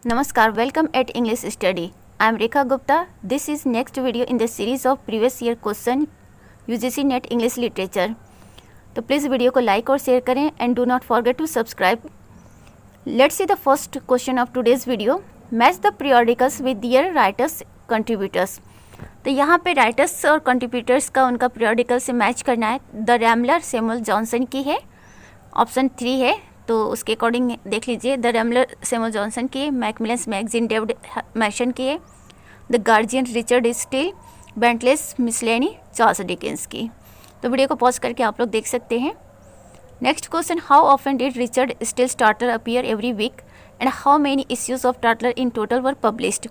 Namaskar, welcome at English Study. I am Rekha Gupta. This is next video in the series of previous year question UGC NET English Literature. तो please video को like और share करें and do not forget to subscribe. Let's see the first question of today's video. Match the periodicals with their writers contributors. तो यहाँ पे writers और contributors का उनका periodical से मैच करना है. द रैमलर सैमुअल जॉनसन की है, ऑप्शन 3 है, तो उसके अकॉर्डिंग देख लीजिए. द रैमलर सैमुअल जॉनसन की है, मैकमिलन्स मैगजीन डेविड मैशन की है, the Guardian Richard Steele, Bentley's Miscellany Charles Dickens की. तो वीडियो को पॉज करके आप लोग देख सकते हैं. Next question, how often did Richard Steele Tatler appear every week and how many issues of Tatler in total were published.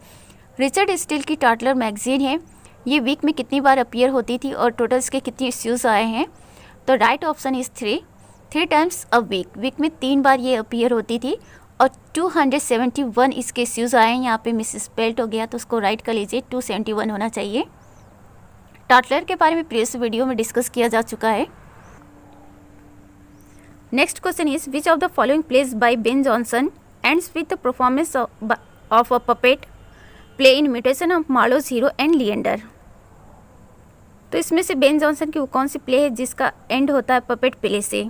Richard Steele की टार्टलर मैगजीन है, ये वीक में कितनी बार अपीयर होती थी और टोटल इसके कितने इश्यूज आए हैं. तो right option is 3 times a week में 3 बार ये अपीयर होती थी और 271 इसके इश्यूज आए हैं. यहाँ पे मिस स्पेल्ट हो गया तो उसको राइट कर लीजिए, 271 होना चाहिए. टार्टलर के बारे में प्रीवियस वीडियो में डिस्कस किया जा चुका है. Next question is which of the following plays by Ben Jonson ends with the performance of a puppet play in imitation of Marlowe's Hero and Leander. तो इसमें से बेन जॉनसन की वो कौन सी प्ले है जिसका एंड होता है पपेट प्ले से.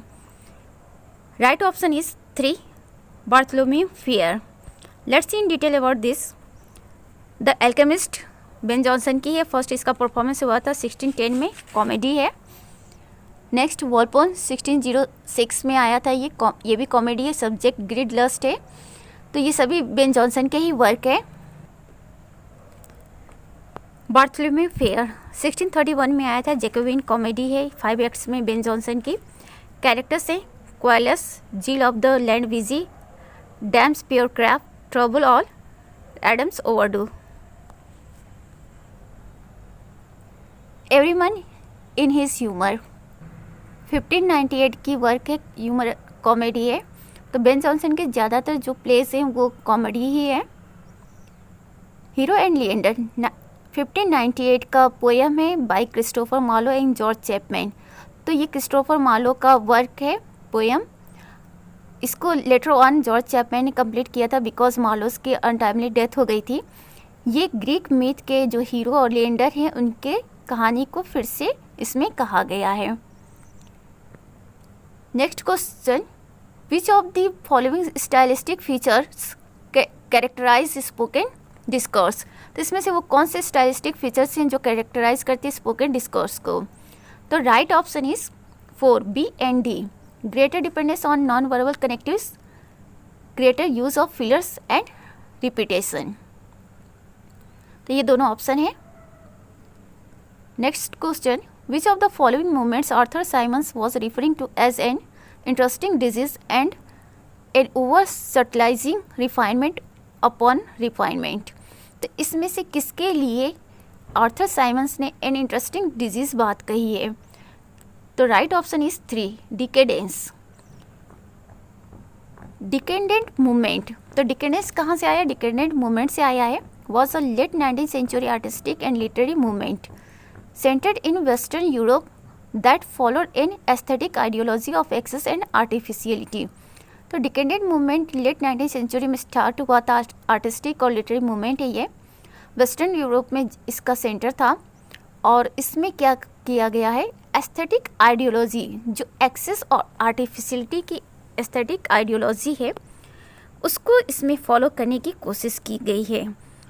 Right option is 3 Bartholomew Fair. Let's see in detail about this. The Alchemist Ben Jonson की है, फर्स्ट इसका परफॉर्मेंस हुआ था 1610 में, कॉमेडी है. नेक्स्ट वॉलपोन 1606 में आया था, ये भी कॉमेडी है, सब्जेक्ट ग्रिड लस्ट है. तो ये सभी बेन जॉनसन के ही वर्क है. बार्थलोम्यू फेयर 1631 में आया था, जैकोबिन कॉमेडी है, 5 एक्ट्स में बेन जॉनसन की. कैरेक्टर्स है Quarlous, zeal of the land Busy, dames pure craft, trouble all, Adams Overdo. Everyone in his humour 1598 की वर्क है, ह्यूमर कॉमेडी है. तो बेन जॉनसन के ज़्यादातर जो प्लेस हैं वो कॉमेडी ही है. हीरो एंड लिएंडर 1598 का पोएम है by Christopher Marlowe and George Chapman. तो ये क्रिस्टोफर मार्लो का वर्क है पोएम. इसको लेटर ऑन जॉर्ज चैपमैन ने कंप्लीट किया था बिकॉज मार्लोस की अनटाइमली डेथ हो गई थी. ये ग्रीक मिथ के जो हीरो और लिएंडर हैं उनके कहानी को फिर से इसमें कहा गया है. Next question, which of the following stylistic features characterise spoken discourse. तो इसमें से वो कौन से स्टाइलिस्टिक फीचर्स हैं जो कैरेक्टराइज करते हैं स्पोकन डिस्कोर्स को. तो right option is 4 B and D. Greater dependence on non verbal connectives, greater use of fillers and repetition. तो ये दोनों ऑप्शन है. Next question, which of the following movements Arthur Symons was referring to as an interesting disease and an over subtilizing refinement upon refinement. तो इसमें से किसके लिए Arthur Symons ने एन इंटरेस्टिंग डिजीज बात कही है. तो right option is 3 डिकेडेंस. Decadent movement, तो डिकेडेंस कहाँ से आया, डिकेडेंट मूवमेंट से आया है. Was a late 19th century artistic and literary movement centered in Western Europe that followed an aesthetic ideology of excess and artificiality. तो decadent movement late 19th century में start हुआ था. आर्टिस्टिक और literary movement है ये, western Europe में इसका centre था. और इसमें क्या किया गया है, एस्थेटिक आइडियोलॉजी, जो एक्सेस और आर्टिफिशियलिटी की एस्थेटिक आइडियोलॉजी है उसको इसमें फॉलो करने की कोशिश की गई है,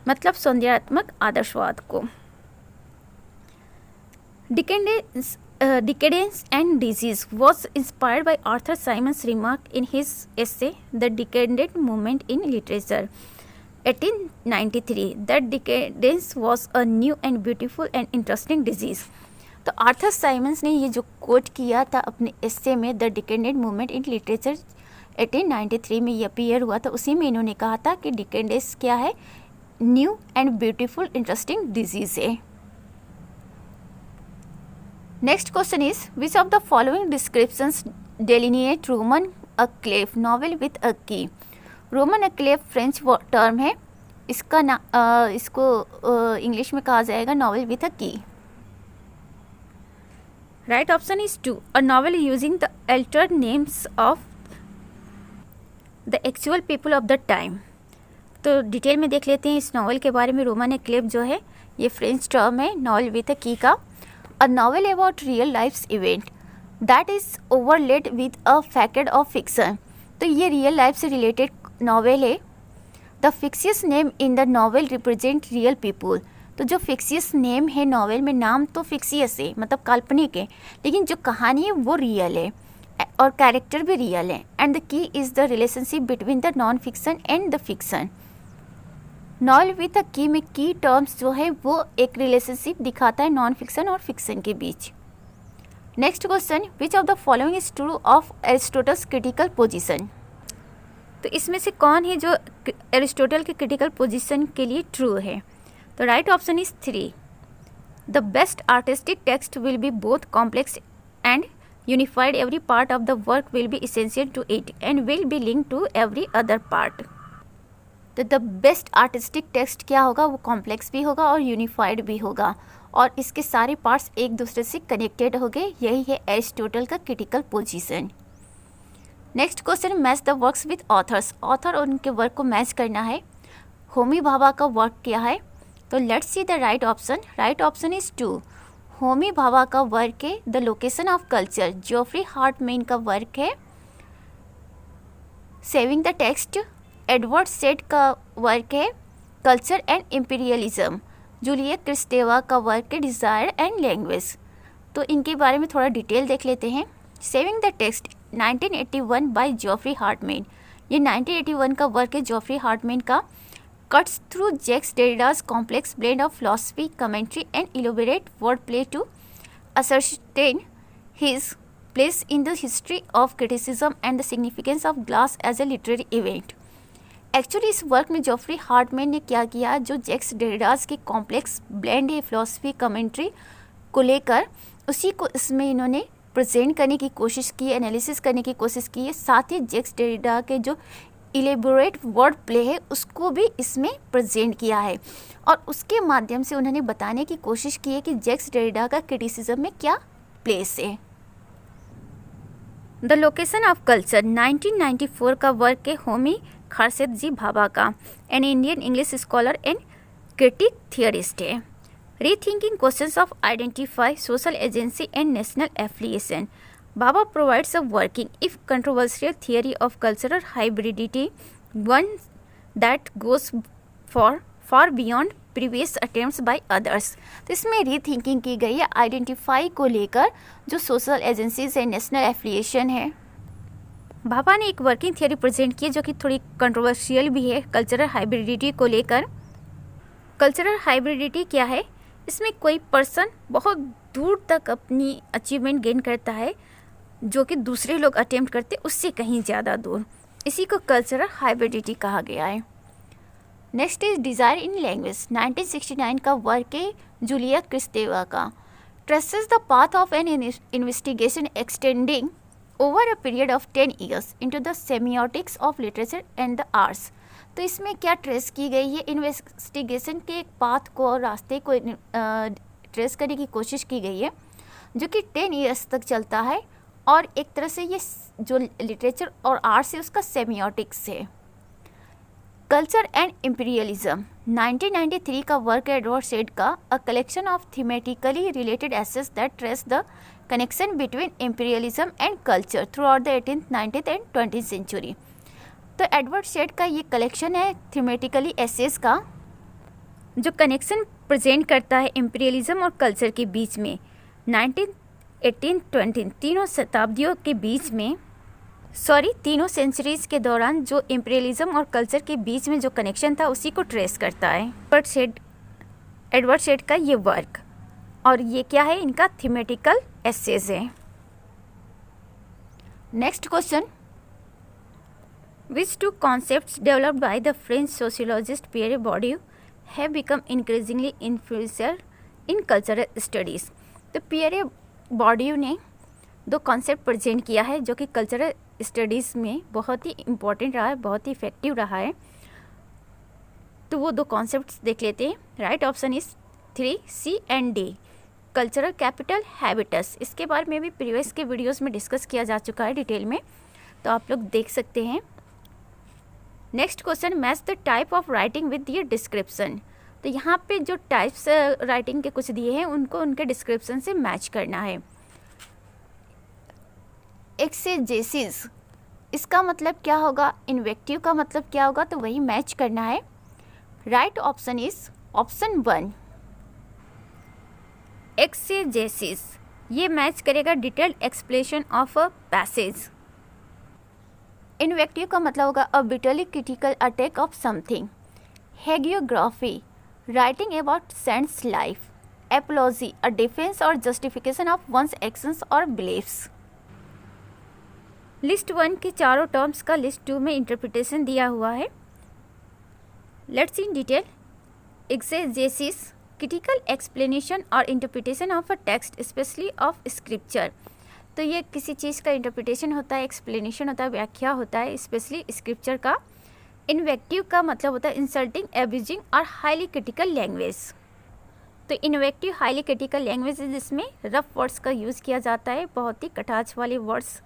मतलब सौंदर्यात्मक आदर्शवाद को. Decadence and Disease was inspired by Arthur Symons' remark in his essay The Decadent Movement in Literature, 1893, that decadence was a new and beautiful and interesting disease. तो आर्थर साइमंस ने ये जो कोट किया था अपने एस्से में, the decadent movement in literature 1893 में ये अपीयर हुआ था, उसी में इन्होंने कहा था कि डिकेडेंस क्या है, new and beautiful interesting disease है. Next question is which of the following descriptions delineate roman a clef novel with a key. Roman अक्लेफ French term है, इसको इंग्लिश में कहा जाएगा नॉवेल विथ अ की. Right option is 2 a novel using the Altered names of the actual people of the time. तो detail में देख लेते हैं इस नावल के बारे में। रोमन एक्लिफ जो है ये फ्रेंच टर्म है नावल विद अ की का। A novel about real life event that is overlaid with a fact of fiction. तो ये रियल लाइफ से रिलेटेड नावल है। The fictitious name in the novel represent real people. तो जो फिक्सियस name है novel में, नाम तो फिक्सियस है मतलब काल्पनिक है, लेकिन जो कहानी है वो रियल है और कैरेक्टर भी रियल है। And the key is the relationship between the non fiction and the fiction. Novel with the key में की टर्म्स जो है वो एक रिलेशनशिप दिखाता है नॉन फिक्सन और फिक्सन के बीच। Next question, which of the following is true of Aristotle's critical position. तो इसमें से कौन है जो एरिस्टोटल के क्रिटिकल पोजीशन के लिए ट्रू है। तो right option is 3। The best artistic text will be both complex and unified. Every part of the work will be essential to it and will be link to every other part. तो the best artistic text क्या होगा, वो complex भी होगा और unified भी होगा और इसके सारे पार्ट्स एक दूसरे से कनेक्टेड हो गए। यही है एरिस्टोटल का critical position. Next question, match the works with authors. Author और उनके वर्क को मैच करना है। होमी भाभा का वर्क क्या है, तो let's see the right option. Right option is 2। Homi Bhabha का वर्क है the location of culture. Geoffrey Hartman का वर्क है saving the text. Edward Said का वर्क है culture and imperialism. Julia Kristeva का वर्क है डिज़ायर एंड लैंग्वेज। तो इनके बारे में थोड़ा डिटेल देख लेते हैं। Saving the text 1981 by Geoffrey Hartman. ये 1981 का वर्क है जोफ्री हार्टमैन का। Cuts through Jacques Derrida's complex blend of philosophy, commentary and elaborate wordplay to ascertain his place in the history of criticism and the significance of glass as a literary event। Actually इस work में Geoffrey Hartmann ने क्या किया, जो Jacques डेरिडा's के complex blend है philosophy commentary को लेकर, उसी को इसमें इन्होंने प्रेजेंट करने की कोशिश की, एनालिसिस करने की कोशिश की है। साथ ही जैक्स डेरिडा के जो इलेबोरेट वर्ड प्ले है उसको भी इसमें प्रेजेंट किया है और उसके माध्यम से उन्होंने बताने की कोशिश की है कि जैक्स डेरिडा का क्रिटिसिज्म में क्या प्लेस है। द लोकेशन ऑफ कल्चर 1994 का वर्क है होमी खरसेत जी भाभा का, an Indian English scholar and critic theorist है। Rethinking questions of identify social agency and national affiliation. Bhabha provides a working, if controversial, theory of cultural hybridity, one that goes far beyond previous attempts by others। तो इसमें rethinking की गई है identify को लेकर, जो social agencies है, national affiliation है। भाभा ने एक वर्किंग थियरी प्रेजेंट की है जो कि थोड़ी कंट्रोवर्शियल भी है कल्चरल हाइब्रिडिटी को लेकर। कल्चरल हाइब्रिडिटी क्या है, इसमें कोई पर्सन बहुत दूर तक अपनी अचीवमेंट गेन करता है जो कि दूसरे लोग अटेम्प्ट करते उससे कहीं ज़्यादा दूर, इसी को कल्चरल हाइब्रिडिटी कहा गया है। Next is desire in language 1969 का वर्क है जूलिया क्रिस्टेवा का। Traces the path of an investigation extending over a period of 10 years into the semiotics of literature and the arts. तो इसमें क्या ट्रेस की गई है, इन्वेस्टिगेशन के एक पाथ को और रास्ते को ट्रेस करने की कोशिश की गई है जो कि 10 years तक चलता है और एक तरह से ये जो लिटरेचर और आर्ट्स है उसका सेमियोटिक्स है। कल्चर एंड इम्पीरियलिज्म 1993 का वर्क है एडवर्ड सेड का, a collection of thematically related essays that trace the connection between imperialism and culture throughout the 18th, 19th and 20th century. तो Edward Said का ये collection है thematically assess का जो connection present करता है imperialism और कल्चर के बीच में 19th, 18th, 20th तीनों शताब्दियों के बीच में, तीनों सेंचुरीज के दौरान जो इम्पीरियलिज्म और कल्चर के बीच में जो कनेक्शन था उसी को ट्रेस करता है एडवर्ड सेड का ये वर्क। और ये क्या है, इनका थीमेटिकल एसेज है। Next question, which two concepts developed by the French sociologist Pierre Bourdieu have become increasingly influential in cultural studies. तो पियरे बॉर्डियू ने 2 कॉन्सेप्ट प्रेजेंट किया है जो कि कल्चरल स्टडीज़ में बहुत ही इम्पोर्टेंट रहा है, बहुत ही इफेक्टिव रहा है। तो वो 2 कॉन्सेप्ट्स देख लेते हैं। Right option is 3 C and D। Cultural capital habitus, इसके बारे में भी प्रीवियस के वीडियोस में डिस्कस किया जा चुका है डिटेल में, तो आप लोग देख सकते हैं। Next question, match the type of writing with your description. तो यहाँ पे जो टाइप्स राइटिंग के कुछ दिए हैं उनको उनके डिस्क्रिप्शन से मैच करना है। एक्सेजेसिस, इसका मतलब क्या होगा, इन्वेक्टिव का मतलब क्या होगा, तो वही मैच करना है। Right option is option 1 exegesis. ये मैच करेगा detailed explanation of a passage. Invective का मतलब होगा a bitterly critical attack of something. Hagiography, writing about saints life. Apology, a defence और जस्टिफिकेशन ऑफ वंस एक्शंस और beliefs. List 1 के चारों terms का लिस्ट 2 में इंटरप्रिटेशन दिया हुआ है। Let's see in detail. Exegesis, critical explanation और interpretation of a text especially of scripture. तो ये किसी चीज़ का इंटरप्रिटेशन होता है, एक्सप्लेनेशन होता है, व्याख्या होता है, स्पेशली स्क्रिप्चर का। इन्वेक्टिव का मतलब होता है इंसल्टिंग, एब्यूजिंग और हाईली क्रिटिकल लैंग्वेज। तो इन्वेक्टिव हाईली क्रिटिकल लैंग्वेज है जिसमें रफ वर्ड्स का यूज़ किया जाता है, बहुत ही कटाक्ष वाले words.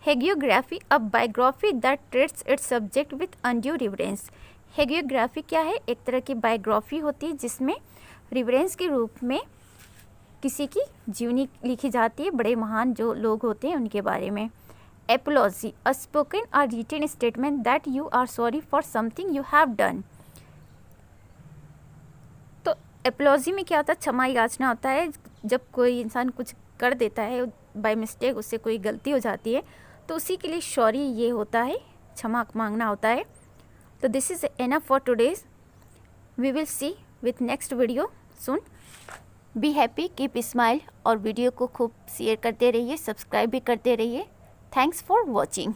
Hagiography, a biography that treats its subject with undue reverence. Hagiography क्या है, एक तरह की बायोग्राफी होती है जिसमें रिवरेंस के रूप में किसी की जीवनी लिखी जाती है, बड़े महान जो लोग होते हैं उनके बारे में। एपोलॉजी, अ स्पोकन और written statement that you are sorry for something you have done. तो एपोलॉजी में क्या होता है, क्षमा याचना होता है। जब कोई इंसान कुछ कर देता है बाय मिस्टेक, उससे कोई गलती हो जाती है तो उसी के लिए सॉरी ये होता है, क्षमा मांगना होता है। तो this is enough for today's. We will see with next video soon. Be happy, keep smile और वीडियो को खूब शेयर करते रहिए, सब्सक्राइब भी करते रहिए। Thanks for watching.